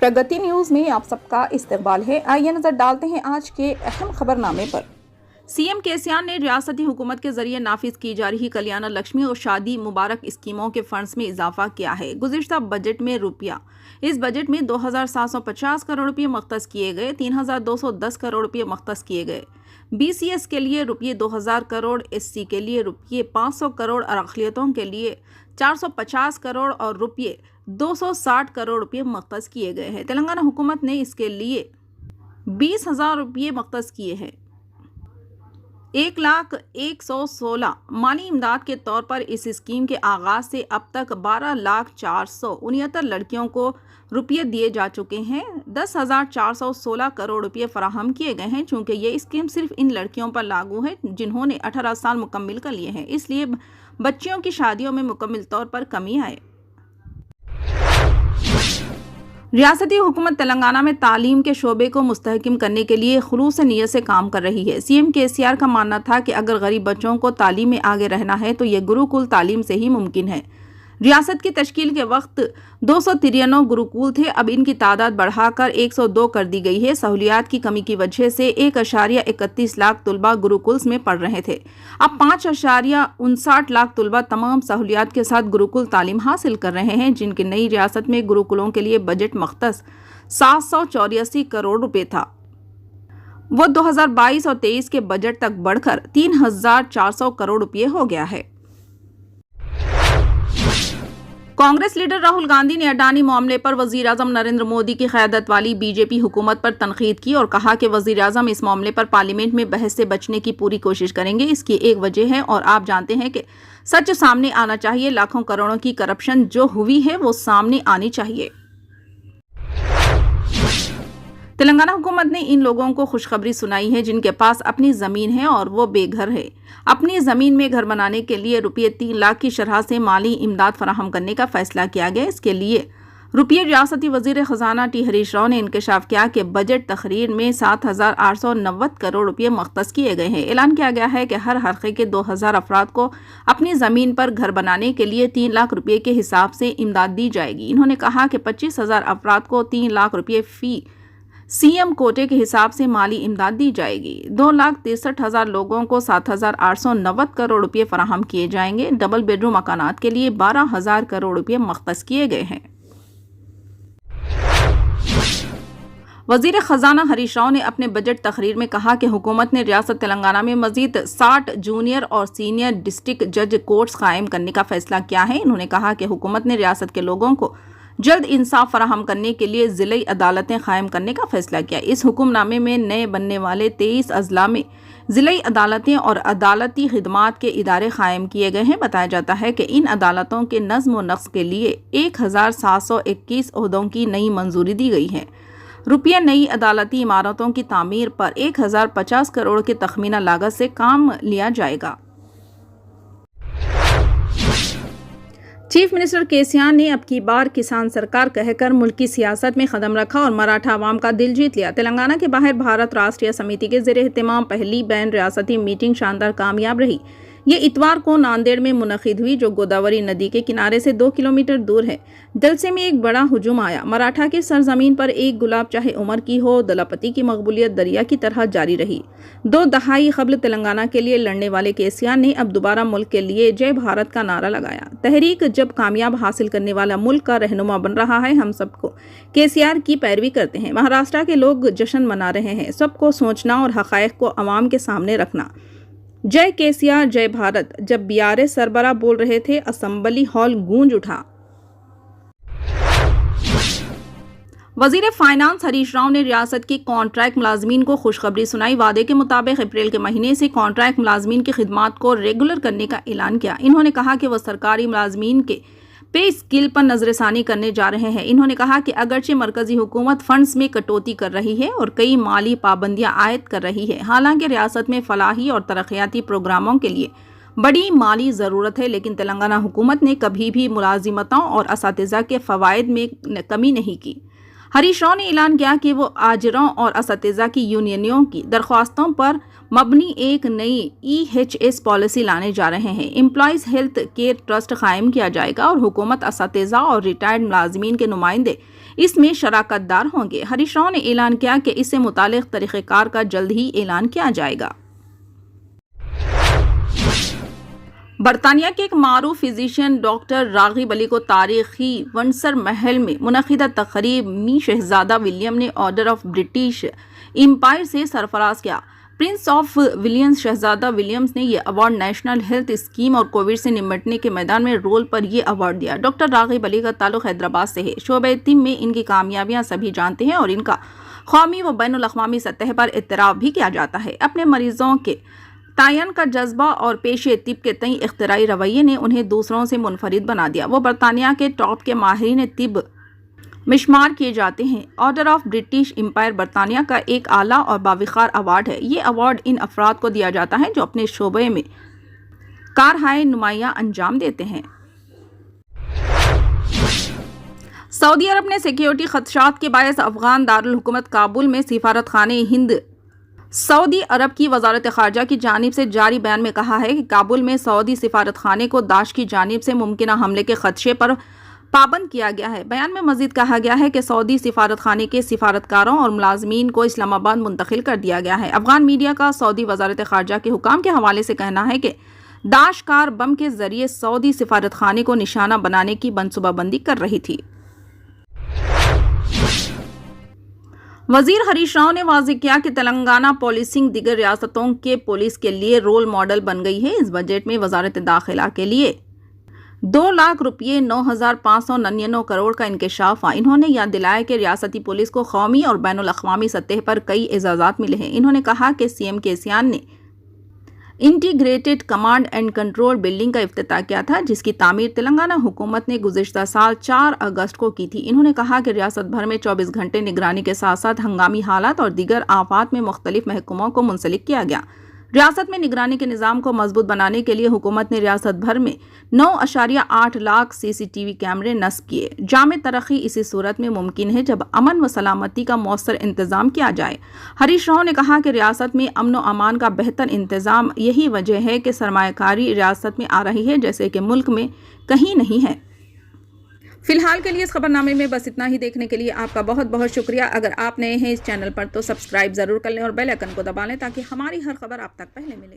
प्रगति news में आप सबका इस्तकबाल है। आइए नजर डालते हैं आज के अहम खबरनामे पर। सीएम केसीआर ने रियासती हुकूमत के जरिए नाफिज की जा रही कल्याण लक्ष्मी और शादी मुबारक स्कीमों के फंड्स में इजाफा किया है। गुज़िश्ता बजट में इस बजट में 2750 करोड़ रुपये मख्तस किए गए, 3210 करोड़ रुपये मख्तस किए गए। BCS के लिए रुपये 2000 करोड़, SC के लिए रुपये 500 करोड़ और अक़लियतों के लिए 450 करोड़ और रुपये 260 करोड़ रुपये मख्तस किए गए हैं। तेलंगाना हुकूमत ने इसके लिए 20,000 रुपये मख्तस किए हैं। 1,116 माली इमदाद के तौर पर इस स्कीम के आगाज़ से अब तक 12,469 लड़कियों को रुपये दिए जा चुके हैं। 10,416 करोड़ रुपये फराहम किए गए हैं। चूँकि ये स्कीम सिर्फ इन लड़कियों पर लागू है जिन्होंने 18 साल मुकम्मिल कर लिए हैं, इसलिए बच्चियों की शादियों में मुकम्मल तौर पर कमी आए। रियासती हुकूमत तेलंगाना में तालीम के शोबे को मुस्तहकम करने के लिए खुलूस नीयत से काम कर रही है। सीएम केसीआर का मानना था कि अगर गरीब बच्चों को तालीम में आगे रहना है तो ये गुरुकुल तालीम से ही मुमकिन है। रियासत की तश्कील के वक्त 293 गुरुकुल थे, अब इनकी तादाद बढ़ाकर 102 कर दी गई है। सहूलियात की कमी की वजह से 1.31 लाख तलबा गुरुकुल्स में पढ़ रहे थे। अब 5.59 लाख तलबा तमाम सहूलियात के साथ गुरुकुल तालीम हासिल कर रहे हैं, जिनकी नई रियासत में गुरुकुलों के लिए बजट मख्तस 784 करोड़ रुपए था। वो 2022 और 23 के बजट तक बढ़कर 3,400 करोड़ रुपये हो गया है। कांग्रेस लीडर राहुल गांधी ने अडानी मामले पर वजीर आजम नरेंद्र मोदी की क़यादत वाली बीजेपी हुकूमत पर तनकीद की और कहा कि वजीर आजम इस मामले पर पार्लियामेंट में बहस से बचने की पूरी कोशिश करेंगे। इसकी एक वजह है और आप जानते हैं कि सच सामने आना चाहिए। लाखों करोड़ों की करप्शन जो हुई है वो सामने आनी चाहिए। तेलंगाना हुकूमत ने इन लोगों को खुशखबरी सुनाई है जिनके पास अपनी ज़मीन है और वो बेघर है। अपनी ज़मीन में घर बनाने के लिए रुपये 3 लाख की शरह से माली इमदाद फराहम करने का फैसला किया गया। इसके लिए रुपये रियासती वजीर ख़जाना टी हरीश राव ने इंकशाफ किया कि बजट तकरीर में 7,890 करोड़ रुपये मख्तस किए गए हैं। ऐलान किया गया है कि हर हल्के के 2,000 अफराद को अपनी ज़मीन पर घर बनाने के लिए 3 लाख रुपये के हिसाब से इमदाद दी जाएगी। इन्होंने कहा कि 25,000 अफराद को 3 लाख रुपये फ़ी सीएम कोटे के हिसाब से माली इमदाद दी जाएगी। 2,63,000 लोगों को 7,890 करोड़ रुपये फराहम किए जाएंगे। डबल बेडरूम मकानात के लिए 12,000 करोड़ रुपये मख्तस किए गए हैं। वजीर ख़जाना हरीश राव ने अपने बजट तकरीर में कहा कि हुकूमत ने रियासत तेलंगाना में मजीद 60 जूनियर और सीनियर डिस्ट्रिक्ट जज कोर्ट्स कायम करने का फैसला किया है। इन्होंने कहा कि हुकूमत ने रियासत के लोगों को जल्द इंसाफ फराहम करने के लिए ज़िले अदालतें कायम करने का फैसला किया। इस हुक्मनामे में नए बनने वाले 23 अजला में ज़िले अदालतें और अदालती खिदमात के इदारे कायम किए गए हैं। बताया जाता है कि इन अदालतों के नज़्म व नक्श के लिए 1,721 ओहदों की नई मंजूरी दी गई है। रुपये नई अदालती इमारतों की तामीर पर 1,050 करोड़ के तखमीना लागत से काम लिया जाएगा। चीफ मिनिस्टर केसीआर ने अब की बार किसान सरकार कहकर मुल्क की सियासत में कदम रखा और मराठा अवाम का दिल जीत लिया। तेलंगाना के बाहर भारत राष्ट्रीय समिति के ज़ेरे एहतमाम पहली बैन रियासती मीटिंग शानदार कामयाब रही। ये इतवार को नांदेड़ में मुनक़िद हुई, जो गोदावरी नदी के किनारे से 2 किलोमीटर दूर है। जलसे में एक बड़ा हुजूम आया। मराठा की सरजमीन पर एक गुलाब चाहे उमर की हो, दलापति की मकबूलियत दरिया की तरह जारी रही। 2 दहाई क़ब्ल तेलंगाना के लिए लड़ने वाले केसीआर ने अब दोबारा मुल्क के लिए जय भारत का नारा लगाया। तहरीक जब कामयाब हासिल करने वाला मुल्क का रहनुमा बन रहा है, हम सबको केसीआर की पैरवी करते हैं। महाराष्ट्र के लोग जश्न मना रहे हैं। सबको सोचना और हक़ाइक़ को अवाम के सामने रखना। जय केसीआर, जय भारत। जब BRS सरबराह बोल रहे थे, असेंबली हॉल गूंज उठा। वजीर फाइनेंस हरीश राव ने रियासत की कॉन्ट्रैक्ट मुलाजमीन को खुशखबरी सुनाई। वादे के मुताबिक अप्रैल के महीने से कॉन्ट्रैक्ट मुलाजमीन की खिदमात को रेगुलर करने का ऐलान किया। इन्होंने कहा कि वह सरकारी मुलाजमीन के पे स्किल पर नजरसानी करने जा रहे हैं। इन्होंने कहा कि अगरचे मरकजी हुकूमत फंड्स में कटौती कर रही है और कई माली पाबंदियां आयद कर रही है, हालांकि रियासत में फलाही और तरक्याती प्रोग्रामों के लिए बड़ी माली ज़रूरत है, लेकिन तेलंगाना हुकूमत ने कभी भी मुलाजिमतों और असातिज़ा के फ़वाइद में कमी नहीं की। हरीश राव ने ऐलान किया कि वो आजरों और असातिज़ा की यूनियनों की दरख्वास्तों पर मबनी एक नई EHS पॉलिसी लाने जा रहे हैं। एम्प्लॉयज़ हेल्थ केयर ट्रस्ट कायम किया जाएगा और हुकूमत, असातिज़ा और रिटायर्ड मुलाजमीन के नुमाइंदे اس میں شراکت دار ہوں گے۔ ہریش راؤ نے اعلان کیا کہ اس سے متعلق طریقہ کار کا جلد ہی اعلان کیا جائے گا۔ برطانیہ کے ایک معروف فزیشین ڈاکٹر راغب علی کو تاریخی ونڈسر محل میں منعقدہ تقریب میں شہزادہ ولیم نے آرڈر آف برٹش امپائر سے سرفراز کیا۔ پرنس آف ویلز شہزادہ ولیمز نے یہ ایوارڈ نیشنل ہیلتھ اسکیم اور کووڈ سے نمٹنے کے میدان میں رول پر یہ ایوارڈ دیا۔ ڈاکٹر راغب علی کا تعلق حیدرآباد سے ہے۔ شعبہ طب میں ان کی کامیابیاں سبھی جانتے ہیں اور ان کا قومی و بین الاقوامی سطح پر اعتراف بھی کیا جاتا ہے۔ اپنے مریضوں کے تعین کا جذبہ اور پیش طب کے تئیں اختراعی رویے نے انہیں دوسروں سے منفرد بنا دیا۔ وہ برطانیہ کے ٹاپ کے ماہرین طب میں شمار کیے جاتے ہیں۔ آرڈر آف برٹش امپائر برطانیہ کا ایک اعلیٰ اور باوقار ایوارڈ ہے۔ یہ ایوارڈ ان افراد کو دیا جاتا ہے جو اپنے شعبے میں کارہائے نمایاں انجام دیتے ہیں۔ سعودی عرب نے سیکیورٹی خدشات کے باعث افغان دارالحکومت کابل میں سفارت خانہ ہند سعودی عرب کی وزارت خارجہ کی جانب سے جاری بیان میں کہا ہے کہ کابل میں سعودی سفارت خانے کو داعش کی جانب سے ممکنہ حملے کے خدشے پر پابند کیا گیا ہے۔ بیان میں مزید کہا گیا ہے کہ سعودی سفارت خانے کے سفارتکاروں اور ملازمین کو اسلام آباد منتقل کر دیا گیا ہے۔ افغان میڈیا کا سعودی وزارت خارجہ کے حکام کے حوالے سے کہنا ہے کہ داعش کار بم کے ذریعے سعودی سفارت خانے کو نشانہ بنانے کی منصوبہ بندی کر رہی تھی۔ وزیر ہریش راؤ نے واضح کیا کہ تلنگانہ پولیسنگ دیگر ریاستوں کے پولیس کے لیے رول ماڈل بن گئی ہے۔ اس بجٹ میں وزارت داخلہ کے لیے 2,09,599 کروڑ کا انکشاف ہوا۔ انہوں نے یاد دلایا کہ ریاستی پولیس کو قومی اور بین الاقوامی سطح پر کئی اعزازات ملے ہیں۔ انہوں نے کہا کہ سی ایم کیسیان نے integrated command and control building کا افتتاح کیا تھا، جس کی تعمیر تلنگانہ حکومت نے گزشتہ سال 4 اگست کو کی تھی۔ انہوں نے کہا کہ ریاست بھر میں 24 گھنٹے نگرانی کے ساتھ ساتھ ہنگامی حالات اور دیگر آفات میں مختلف محکموں کو منسلک کیا گیا۔ ریاست میں نگرانی کے نظام کو مضبوط بنانے کے لیے حکومت نے ریاست بھر میں 9.8 لاکھ CCTV کیمرے نصب کیے۔ جامع ترقی اسی صورت میں ممکن ہے جب امن و سلامتی کا مؤثر انتظام کیا جائے۔ ہریش راؤ نے کہا کہ ریاست میں امن و امان کا بہتر انتظام یہی وجہ ہے کہ سرمایہ کاری ریاست میں آ رہی ہے جیسے کہ ملک میں کہیں نہیں ہے۔ فی الحال کے لیے اس خبرنامے میں بس اتنا ہی۔ دیکھنے کے لیے آپ کا بہت بہت شکریہ۔ اگر آپ نئے ہیں اس چینل پر تو سبسکرائب ضرور کر لیں اور بیل آئیکن کو دبا لیں تاکہ ہماری ہر خبر آپ تک پہلے ملے۔